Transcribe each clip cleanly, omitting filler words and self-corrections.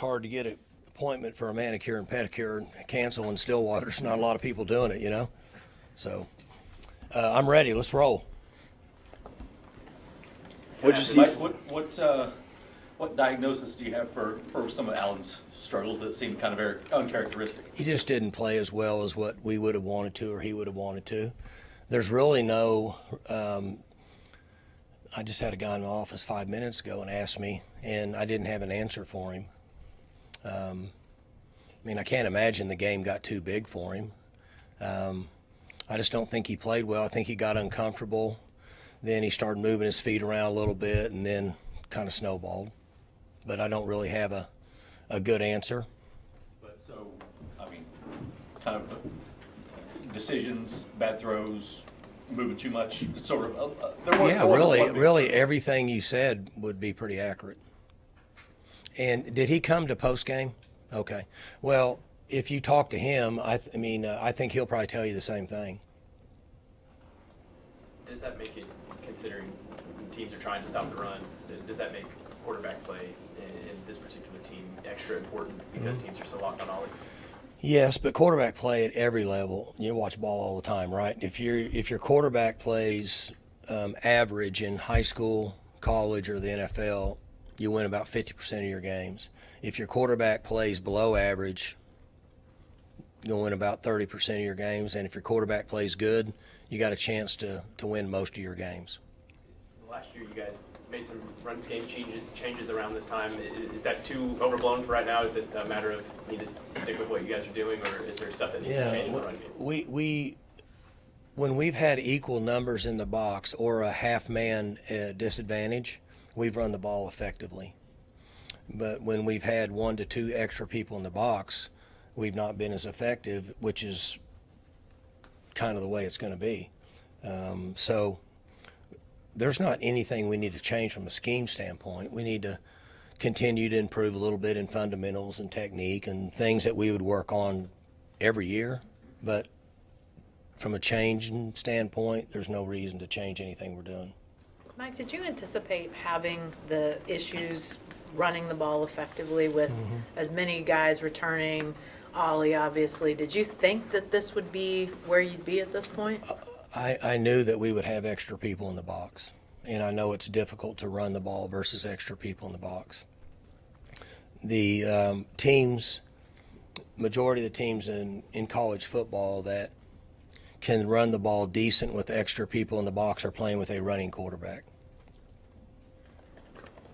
hard to get an appointment for a manicure and pedicure and cancel in Stillwater. There's not a lot of people doing it, you know. So I'm ready. Let's roll. What'd you see? Mike, what diagnosis do you have for some of Allen's struggles that seem kind of very uncharacteristic? He just didn't play as well as what we would have wanted to or he would have wanted to. There's really no I just had a guy in my office 5 minutes ago and asked me, and I didn't have an answer for him. I mean, I can't imagine the game got too big for him. I just don't think he played well. I think he got uncomfortable. Then he started moving his feet around a little bit and then kind of snowballed. But I don't really have a good answer. But so, I mean, kind of decisions, bad throws, moving too much, sort of. Really everything you said would be pretty accurate. And did he come to post game? Okay. Well, if you talk to him, I think he'll probably tell you the same thing. Does that make it, considering teams are trying to stop the run, does that make quarterback play in this particular team extra important because teams are so locked on Ollie? Yes, but quarterback play at every level. You watch ball all the time, right? If your quarterback plays average in high school, college, or the NFL, you win about 50% of your games. If your quarterback plays below average, you'll win about 30% of your games. And if your quarterback plays good, you got a chance to win most of your games. Last year, you guys made some run scheme changes around this time. Is that too overblown for right now? Is it a matter of you need to stick with what you guys are doing, or is there stuff that needs to change in the run game? When we've had equal numbers in the box or a half-man disadvantage, we've run the ball effectively. But when we've had 1 to 2 extra people in the box, we've not been as effective, which is kind of the way it's going to be. So there's not anything we need to change from a scheme standpoint. We need to continue to improve a little bit in fundamentals and technique and things that we would work on every year. But from a changing standpoint, there's no reason to change anything we're doing. Mike, did you anticipate having the issues running the ball effectively with as many guys returning? Ollie, obviously. Did you think that this would be where you'd be at this point? I knew that we would have extra people in the box, and I know it's difficult to run the ball versus extra people in the box. The majority of the teams in college football that can run the ball decent with extra people in the box are playing with a running quarterback.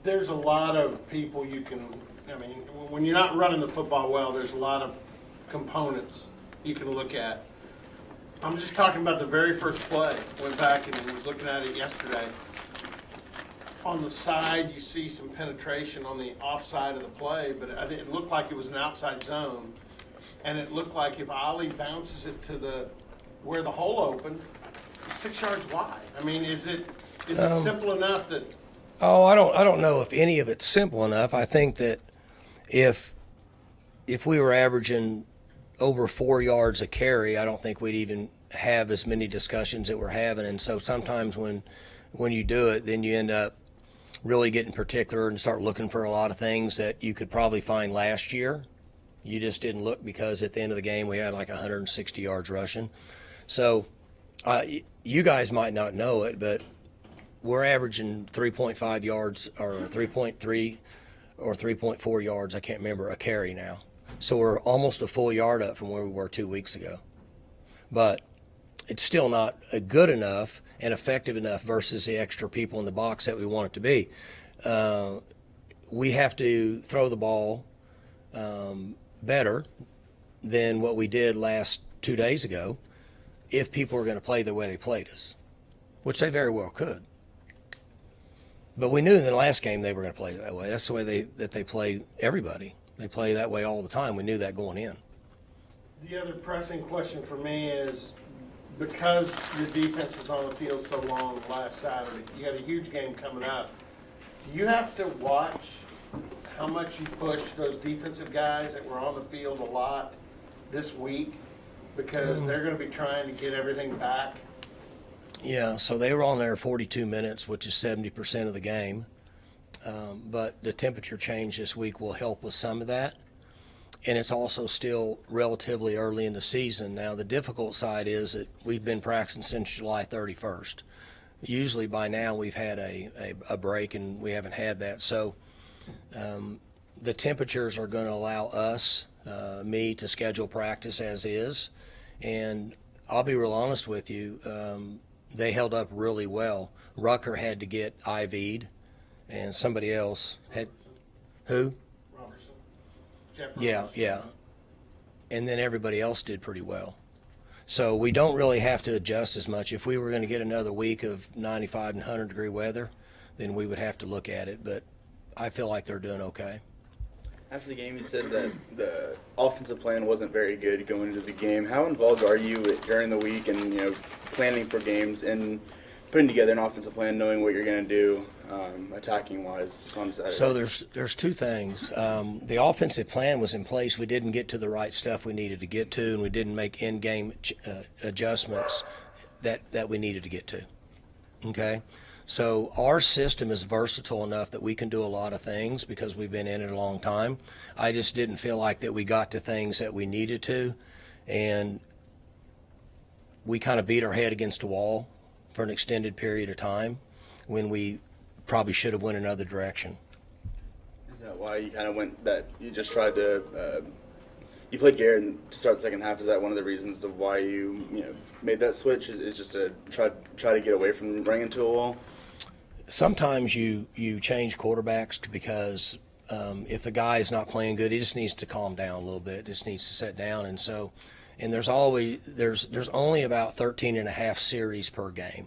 There's a lot of people when you're not running the football well, there's a lot of components you can look at. I'm just talking about the very first play. Went back and was looking at it yesterday. On the side, you see some penetration on the offside of the play, but it looked like it was an outside zone. And it looked like if Ollie bounces it to where the hole opened, it's 6 yards wide. I mean, is it simple enough that? Oh, I don't know if any of it's simple enough. I think that if we were averaging over 4 yards a carry, I don't think we'd even have as many discussions that we're having. And so sometimes when you do it, then you end up really getting particular and start looking for a lot of things that you could probably find last year. You just didn't look because at the end of the game we had like 160 yards rushing. So you guys might not know it, but we're averaging 3.5 yards or 3.3 or 3.4 yards, I can't remember, a carry now. So we're almost a full yard up from where we were 2 weeks ago. But it's still not good enough and effective enough versus the extra people in the box that we want it to be. We have to throw the ball better than what we did last 2 days ago if people are going to play the way they played us, which they very well could. But we knew in the last game they were going to play that way. That's the way they play everybody. They play that way all the time. We knew that going in. The other pressing question for me is, because your defense was on the field so long last Saturday, you got a huge game coming up. Do you have to watch how much you push those defensive guys that were on the field a lot this week? Because they're going to be trying to get everything back. Yeah, so they were on there 42 minutes, which is 70% of the game. But the temperature change this week will help with some of that. And it's also still relatively early in the season. Now, the difficult side is that we've been practicing since July 31st. Usually by now we've had a break, and we haven't had that. So the temperatures are going to allow us, me, to schedule practice as is. And I'll be real honest with you, they held up really well. Rucker had to get IV'd, and somebody else had, who? Robertson. Jeffrey Yeah, Robertson. yeah. And then everybody else did pretty well. So we don't really have to adjust as much. If we were going to get another week of 95 and 100 degree weather, then we would have to look at it. But I feel like they're doing okay. After the game, you said that the offensive plan wasn't very good going into the game. How involved are you during the week and planning for games and putting together an offensive plan, knowing what you're going to do attacking wise on Saturday? So there's two things. The offensive plan was in place. We didn't get to the right stuff we needed to get to, and we didn't make in-game adjustments that we needed to get to. Okay? So our system is versatile enough that we can do a lot of things because we've been in it a long time. I just didn't feel like that we got to things that we needed to, and we kind of beat our head against a wall for an extended period of time when we probably should have went another direction. Is that why you kind of went that you just tried to you played Garrett to start the second half? Is that one of the reasons of why you made that switch? Is just to try to get away from running into a wall? Sometimes you change quarterbacks because if the guy is not playing good, he just needs to calm down a little bit, just needs to sit down. And there's only about 13 and a half series per game.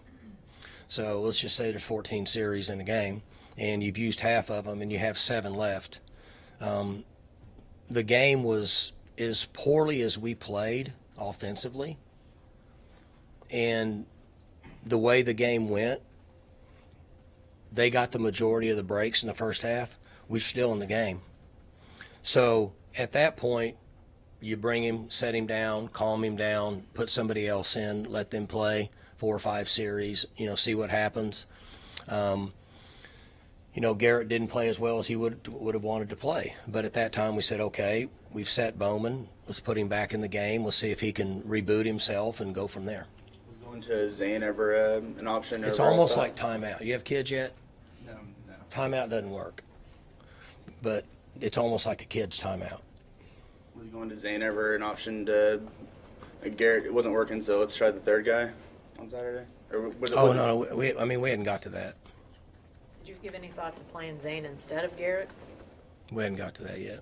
So let's just say there's 14 series in a game, and you've used half of them, and you have 7 left. The game was as poorly as we played offensively, and the way the game went, they got the majority of the breaks in the first half. We're still in the game. So at that point, you bring him, set him down, calm him down, put somebody else in, let them play 4 or 5 series, see what happens. Garrett didn't play as well as he would have wanted to play. But at that time we said, okay, we've set Bowman. Let's put him back in the game. Let's see if he can reboot himself and go from there. Was going to Zane ever an option? It's over almost at like timeout. You have kids yet? No. Timeout doesn't work. But it's almost like a kid's timeout. Was going to Zane ever an option to Garrett? It wasn't working, so let's try the third guy on Saturday. Or was it? No. We hadn't got to that. Did you give any thought to playing Zane instead of Garrett? We hadn't got to that yet.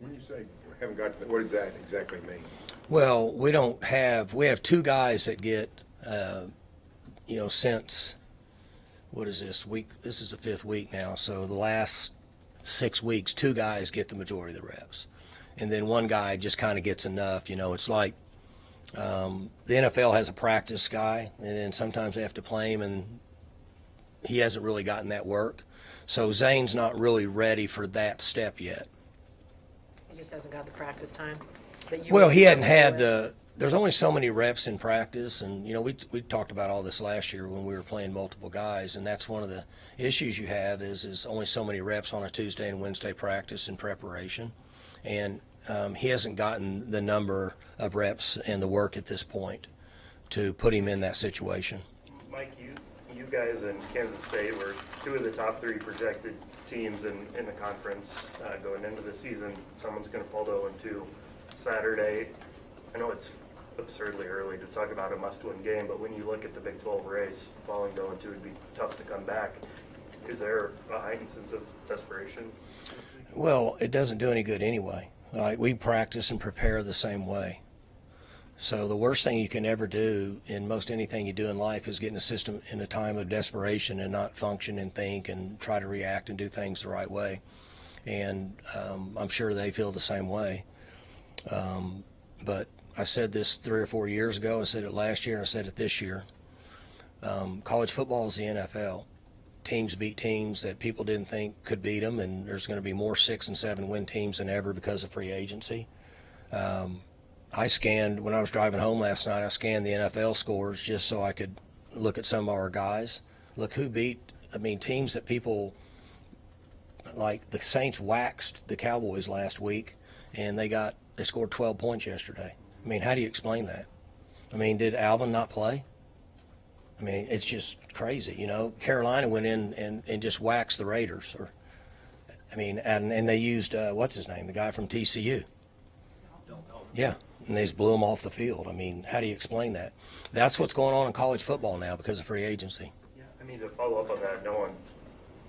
When you say haven't got to, what does that exactly mean? Well, we have 2 guys that get, since, what is this week? This is the 5th week now. So the last 6 weeks, 2 guys get the majority of the reps. And then 1 guy just kind of gets enough. It's like the NFL has a practice guy, and then sometimes they have to play him, and he hasn't really gotten that work. So Zane's not really ready for that step yet. He just hasn't got the practice time that you. Well, he hadn't had there's only so many reps in practice, and we talked about all this last year when we were playing multiple guys, and that's one of the issues you have is only so many reps on a Tuesday and Wednesday practice in preparation, and he hasn't gotten the number of reps and the work at this point to put him in that situation. Mike, you guys in Kansas State were 2 of the top 3 projected teams in the conference going into the season. Someone's going to fall to 0-2 Saturday. I know it's absurdly early to talk about a must-win game, but when you look at the Big 12 race, falling to 0-2 would be tough to come back. Is there a heightened sense of desperation? Well, it doesn't do any good anyway. Like, we practice and prepare the same way. So the worst thing you can ever do in most anything you do in life is get in a system in a time of desperation and not function and think and try to react and do things the right way. And I'm sure they feel the same way. But I said this 3 or 4 years ago. I said it last year, and I said it this year. College football is the NFL. Teams beat teams that people didn't think could beat them, and there's going to be more 6 and 7 win teams than ever because of free agency. I scanned, when I was driving home last night, I scanned the NFL scores just so I could look at some of our guys. Look who beat, teams that people like the Saints waxed the Cowboys last week, and they scored 12 points yesterday. I mean, how do you explain that? I mean, did Alvin not play? I mean, it's just crazy, you know. Carolina went in and just waxed the Raiders. And they used, what's his name, the guy from TCU. Yeah, and they just blew him off the field. I mean, how do you explain that? That's what's going on in college football now because of free agency. Yeah, I mean, to follow up on that, no one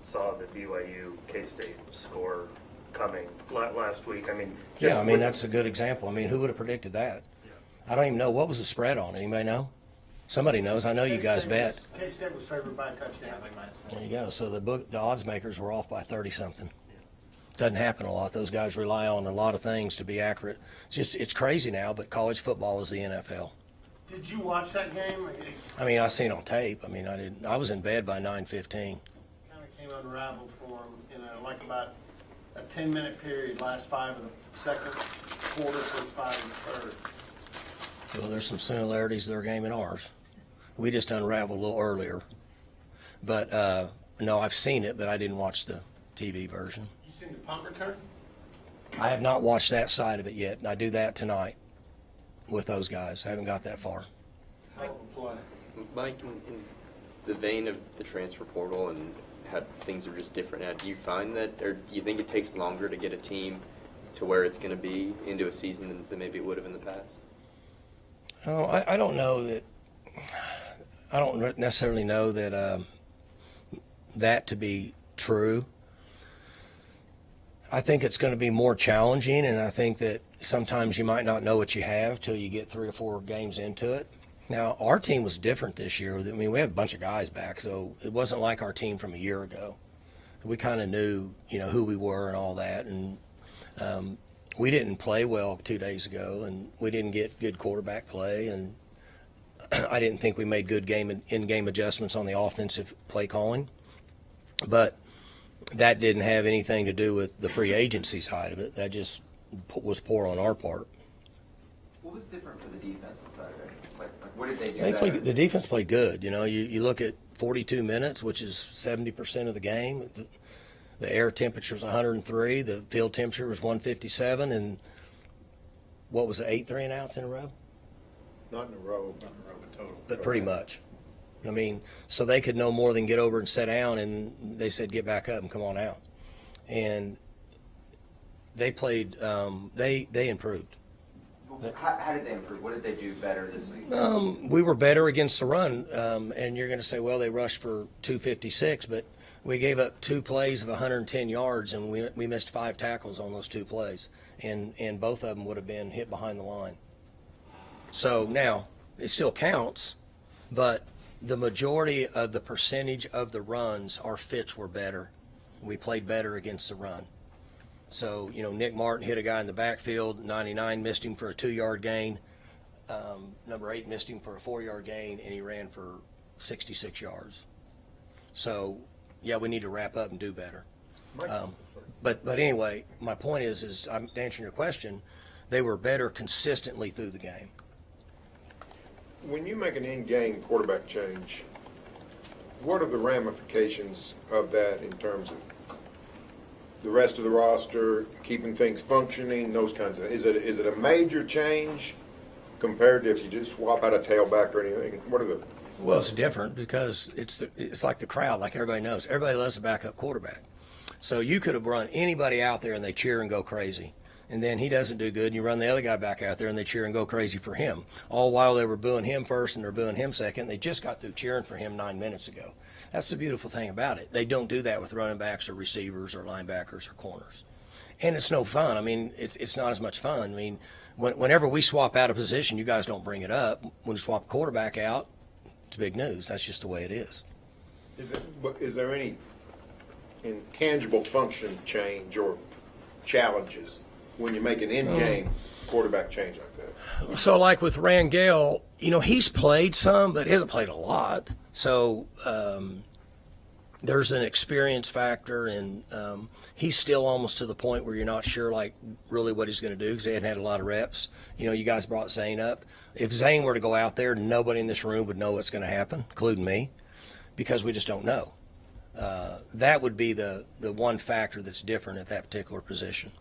saw the BYU K-State score coming last week. I mean, Yeah, I mean, that's a good example. I mean, who would have predicted that? I don't even know. What was the spread on? Anybody know? Somebody knows. I know you guys bet. K-State was favored by a touchdown. There you go. So the odds makers were off by 30-something. Doesn't happen a lot. Those guys rely on a lot of things to be accurate. It's crazy now, but college football is the NFL. Did you watch that game? I mean, I seen on tape. I mean, I was in bed by 9:15. Kind of came unraveled for them in like about a 10-minute period, last 5 of the second quarter, first 5 of the third. Well, there's some similarities to their game and ours. We just unraveled a little earlier. But, no, I've seen it, but I didn't watch the TV version. You seen the punt return? I have not watched that side of it yet, and I do that tonight with those guys. I haven't got that far. Hell of a play. Mike, in the vein of the transfer portal and how things are just different now, do you find that, or do you think it takes longer to get a team to where it's going to be into a season than maybe it would have in the past? Oh, I don't know that. I don't necessarily know that that to be true. I think it's going to be more challenging, and I think that sometimes you might not know what you have till you get 3 or 4 games into it. Now, our team was different this year. I mean, we had a bunch of guys back, so it wasn't like our team from a year ago. We kind of knew, who we were and all that, and we didn't play well 2 days ago, and we didn't get good quarterback play, and I didn't think we made good in-game adjustments on the offensive play calling. But that didn't have anything to do with the free agency side of it. That just was poor on our part. What was different for the defense on Saturday? Like what did they do better? The defense played good. You look at 42 minutes, which is 70% of the game. The air temperature was 103. The field temperature was 157. And what was it, 8 3-and-outs in a row? Not in a row. But pretty much. I mean, so they could no more than get over and sit down, and they said, get back up and come on out. And they played, they improved. How did they improve? What did they do better this week? We were better against the run, and you're going to say, well, they rushed for 256, but we gave up 2 plays of 110 yards, and we missed 5 tackles on those 2 plays, and both of them would have been hit behind the line. So now, it still counts, but the majority of the percentage of the runs, our fits were better. We played better against the run. So, Nick Martin hit a guy in the backfield, 99 missed him for a 2-yard gain. Number 8 missed him for a 4-yard gain, and he ran for 66 yards. So, yeah, we need to wrap up and do better. But anyway, my point is I'm answering your question, they were better consistently through the game. When you make an in-game quarterback change, what are the ramifications of that in terms of the rest of the roster, keeping things functioning, those kinds of things? Is it a major change compared to if you just swap out a tailback or anything? What are the... Well, it's different because it's like the crowd, like everybody knows. Everybody loves a backup quarterback. So you could have run anybody out there and they cheer and go crazy. And then he doesn't do good, and you run the other guy back out there and they cheer and go crazy for him. All while they were booing him first and they're booing him second. They just got through cheering for him 9 minutes ago. That's the beautiful thing about it. They don't do that with running backs or receivers or linebackers or corners. And it's no fun. I mean, it's not as much fun. I mean, whenever we swap out a position, you guys don't bring it up. When you swap a quarterback out, it's big news. That's just the way it is. Is there any intangible function change or challenges when you make an in-game quarterback change like that? So like with Rangel, he's played some, but he hasn't played a lot. So there's an experience factor, and he's still almost to the point where you're not sure, like, really what he's going to do because he hadn't had a lot of reps. You guys brought Zane up. If Zane were to go out there, nobody in this room would know what's going to happen, including me, because we just don't know. that would be the one factor that's different at that particular position.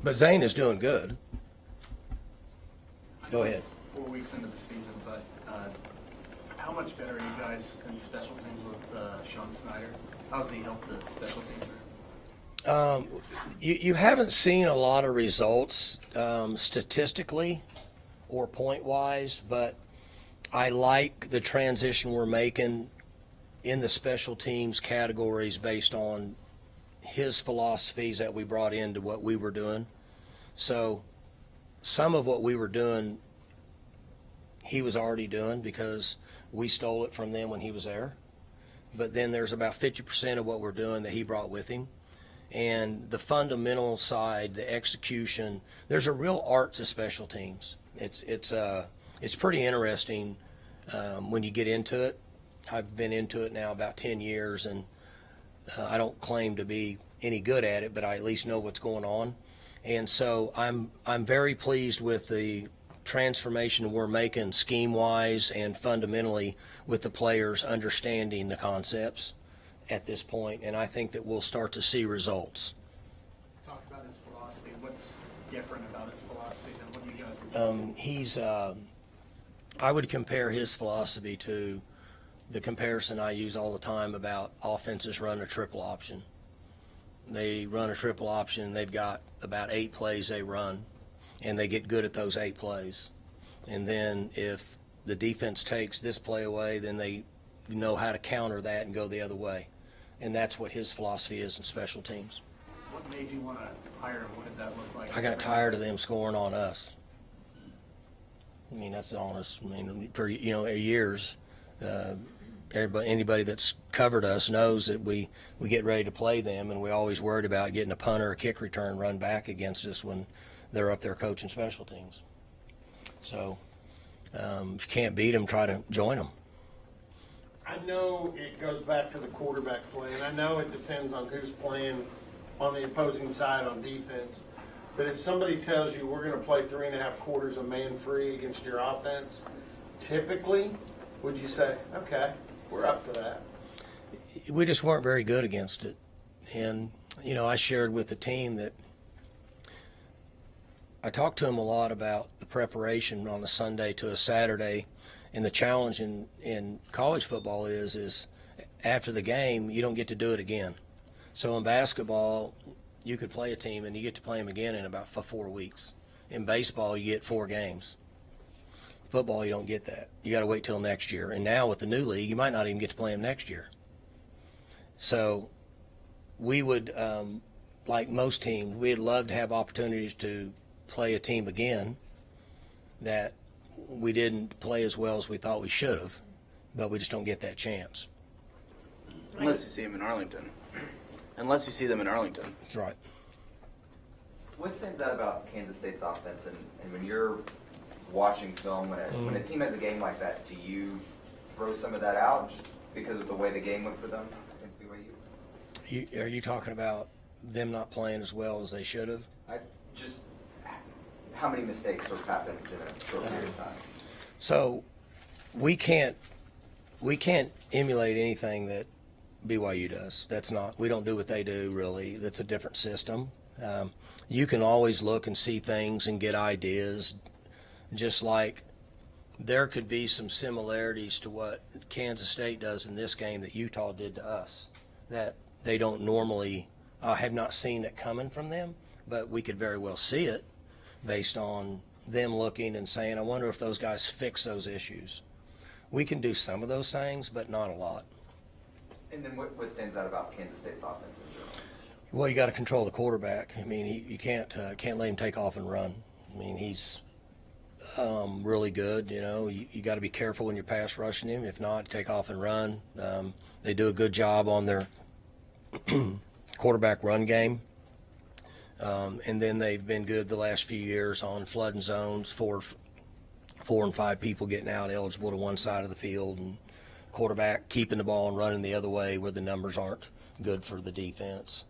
But Zane is doing good. Go ahead. It's 4 weeks into the season, but how much better are you guys in special teams with Sean Snyder? How's he helped the special teams? You haven't seen a lot of results statistically or point-wise, but I like the transition we're making in the special teams categories based on his philosophies that we brought into what we were doing. So some of what we were doing, he was already doing because we stole it from them when he was there. But then there's about 50% of what we're doing that he brought with him. And the fundamental side, the execution, there's a real art to special teams. It's pretty interesting when you get into it. I've been into it now about 10 years, and I don't claim to be any good at it, but I at least know what's going on. And so I'm very pleased with the transformation we're making scheme-wise and fundamentally with the players understanding the concepts at this point, and I think that we'll start to see results. Talk about his philosophy. What's different about his philosophy and what you guys are doing? I would compare his philosophy to the comparison I use all the time about offenses run a triple option. They run a triple option, and they've got about 8 plays they run, and they get good at those 8 plays. And then if the defense takes this play away, then they know how to counter that and go the other way. And that's what his philosophy is in special teams. What made you want to hire him? What did that look like? I got tired of them scoring on us. I mean, that's honest. I mean, for years, anybody that's covered us knows that we get ready to play them, and we always worried about getting a punt or a kick return run back against us when they're up there coaching special teams. So if you can't beat them, try to join them. I know it goes back to the quarterback play, and I know it depends on who's playing on the opposing side on defense. But if somebody tells you we're going to play 3.5 quarters of man-free against your offense, typically, would you say, okay, we're up for that? We just weren't very good against it. And, I shared with the team that I talked to them a lot about the preparation on a Sunday to a Saturday. And the challenge in college football is after the game, you don't get to do it again. So in basketball, you could play a team and you get to play them again in about 4 weeks. In baseball, you get 4 games. Football, you don't get that. You got to wait till next year. And now with the new league, you might not even get to play them next year. So we would, like most teams, we'd love to have opportunities to play a team again that we didn't play as well as we thought we should have, but we just don't get that chance. Unless you see them in Arlington. Unless you see them in Arlington. That's right. What stands out about Kansas State's offense, and when you're watching film, when a team has a game like that, do you throw some of that out just because of the way the game went for them against BYU? Are you talking about them not playing as well as they should have? Just how many mistakes sort of happened in a short period of time? So we can't emulate anything that BYU does. We don't do what they do, really. That's a different system. You can always look and see things and get ideas, just like there could be some similarities to what Kansas State does in this game that Utah did to us, that they don't normally have not seen it coming from them, but we could very well see it based on them looking and saying, I wonder if those guys fix those issues. We can do some of those things, but not a lot. And then what stands out about Kansas State's offense in general? Well, you got to control the quarterback. I mean, you can't let him take off and run. I mean, he's really good. You got to be careful when you're pass rushing him. If not, take off and run. They do a good job on their quarterback run game. And then they've been good the last few years on flooding zones, 4 and 5 people getting out eligible to one side of the field, and quarterback keeping the ball and running the other way where the numbers aren't good for the defense.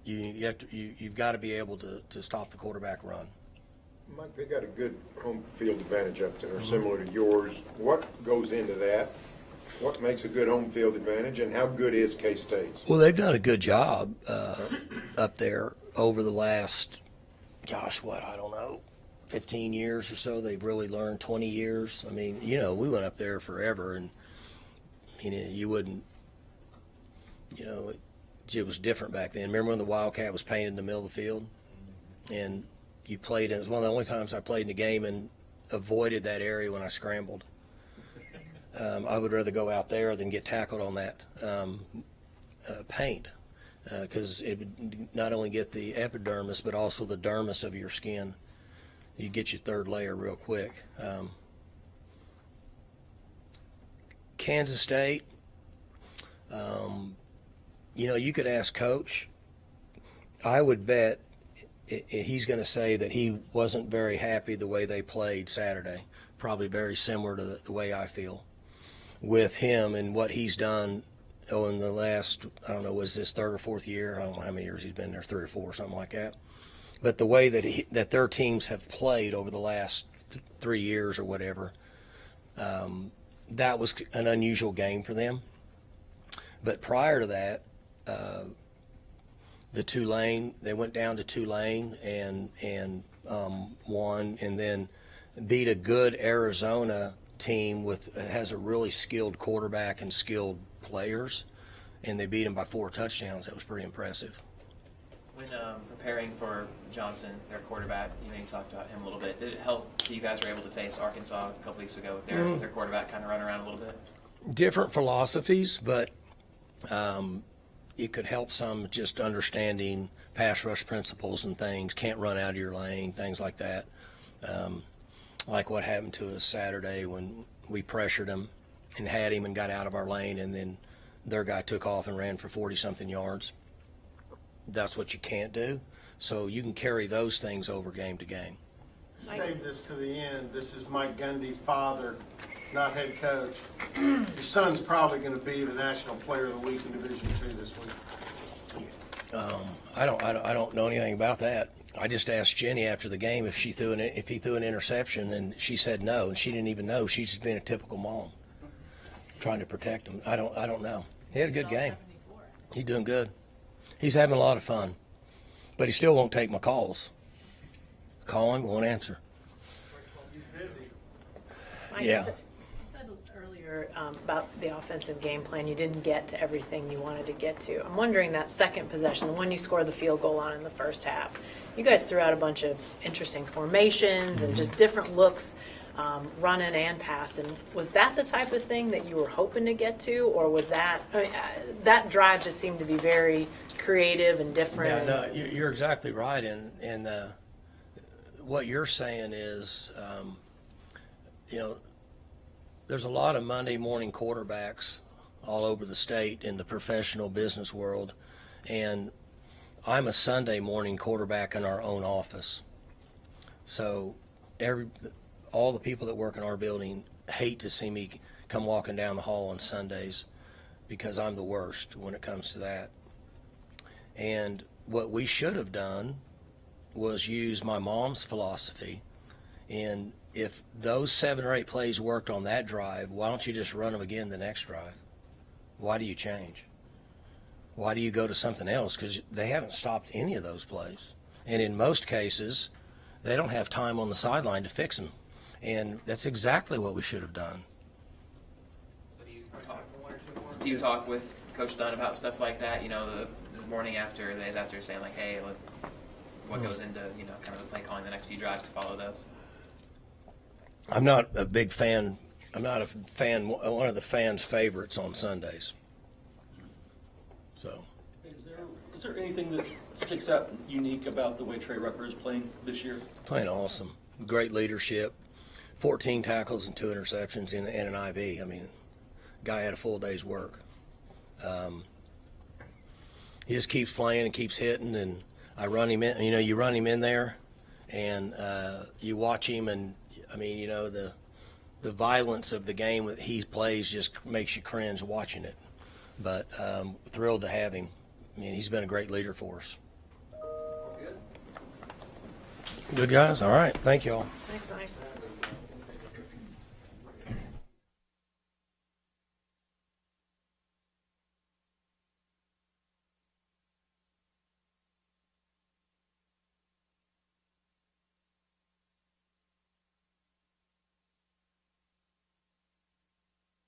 You've got to be able to stop the quarterback run. Mike, they got a good home field advantage up there, similar to yours. What goes into that? What makes a good home field advantage, and how good is K-State's? Well, they've done a good job up there over the last, I don't know, 15 years or so. They've really learned. 20 years. I mean, we went up there forever, and you wouldn't, it was different back then. Remember when the Wildcat was painted in the middle of the field, and you played? It was one of the only times I played in a game and avoided that area when I scrambled. I would rather go out there than get tackled on that paint, because it would not only get the epidermis but also the dermis of your skin. You get your third layer real quick. Kansas State, you could ask Coach. I would bet he's going to say that he wasn't very happy the way they played Saturday. Probably very similar to the way I feel with him and what he's done in the last, I don't know, was this third or fourth year? I don't know how many years he's been there, 3 or 4, something like that. But the way that their teams have played over the last 3 years or whatever, that was an unusual game for them. But prior to that, the Tulane, they went down to Tulane and won, and then beat a good Arizona team has a really skilled quarterback and skilled players, and they beat them by 4 touchdowns. That was pretty impressive. When preparing for Johnson, their quarterback, you talked about him a little bit. Did it help that you guys were able to face Arkansas a couple weeks ago with their quarterback kind of running around a little bit? Different philosophies, but it could help some just understanding pass rush principles and things. Can't run out of your lane, things like that. Like what happened to us Saturday when we pressured him and had him and got out of our lane, and then their guy took off and ran for 40-something yards. That's what you can't do. So you can carry those things over game to game. Save this to the end. This is Mike Gundy, father, not head coach. Your son's probably going to be the National Player of the Week in Division II this week. I don't know anything about that. I just asked Jenny after the game if he threw an interception, and she said no, and she didn't even know. She's just being a typical mom, trying to protect him. I don't know. He had a good game. He's doing good. He's having a lot of fun, but he still won't take my calls. Call him, won't answer. He's busy. Mike, Yeah. you said earlier about the offensive game plan, you didn't get to everything you wanted to get to. I'm wondering that second possession, the one you scored the field goal on in the first half, you guys threw out a bunch of interesting formations and just different looks, running and passing. Was that the type of thing that you were hoping to get to, or was that, that drive just seemed to be very creative and different? Yeah, no, you're exactly right, and what you're saying is, there's a lot of Monday morning quarterbacks all over the state in the professional business world, and I'm a Sunday morning quarterback in our own office. So all the people that work in our building hate to see me come walking down the hall on Sundays because I'm the worst when it comes to that. And what we should have done was use my mom's philosophy, and if those 7 or 8 plays worked on that drive, why don't you just run them again the next drive? Why do you change? Why do you go to something else? Because they haven't stopped any of those plays. And in most cases, they don't have time on the sideline to fix them. And that's exactly what we should have done. So do you talk with Coach Dunn about stuff like that? The morning after, the days after, saying like, hey, what goes into kind of the play calling the next few drives to follow those? I'm not a big fan. I'm not a fan. One of the fans' favorites on Sundays. So. Is there anything that sticks out unique about the way Trey Rucker is playing this year? Playing awesome. Great leadership. 14 tackles and 2 interceptions and an IV. I mean, guy had a full day's work. He just keeps playing and keeps hitting, and I run him in. You run him in there, and you watch him, and I mean, the violence of the game that he plays just makes you cringe watching it. But thrilled to have him. I mean, he's been a great leader for us. Good guys. All right. Thank you all. Thanks, Mike.